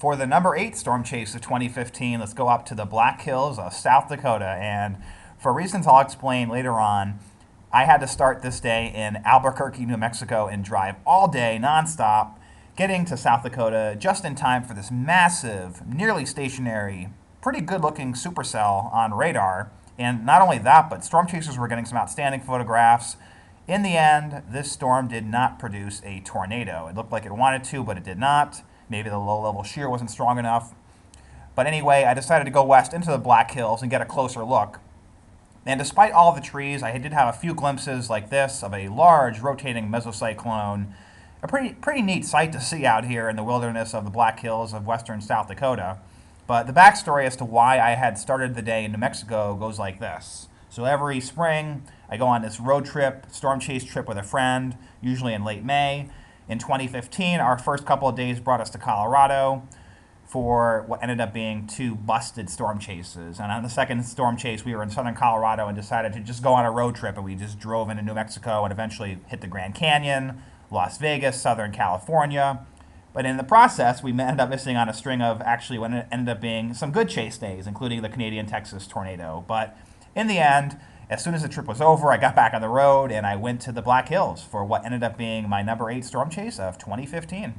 For the number 8 storm chase of 2015, let's go up to the Black Hills of South Dakota. And for reasons I'll explain later on, I had to start this day in Albuquerque, New Mexico, and drive all day nonstop, getting to South Dakota just in time for this massive, nearly stationary, pretty good-looking supercell on radar. And not only that, but storm chasers were getting some outstanding photographs. In the end, this storm did not produce a tornado. It looked like it wanted to, but it did not. Maybe the low-level shear wasn't strong enough. But anyway, I decided to go west into the Black Hills and get a closer look. And despite all the trees, I did have a few glimpses like this of a large rotating mesocyclone. A pretty neat sight to see out here in the wilderness of the Black Hills of western South Dakota. But the backstory as to why I had started the day in New Mexico goes like this. So every spring, I go on this road trip, storm chase trip with a friend, usually in late May. In 2015, our first couple of days brought us to Colorado for what ended up being 2 busted storm chases. And on the second storm chase, we were in southern Colorado and decided to just go on a road trip, and we just drove into New Mexico and eventually hit the Grand Canyon, Las Vegas, Southern California. But in the process, we ended up missing on a string of actually what ended up being some good chase days, including the Canadian-Texas tornado. But in the end, as soon as the trip was over, I got back on the road and I went to the Black Hills for what ended up being my number 8 storm chase of 2015.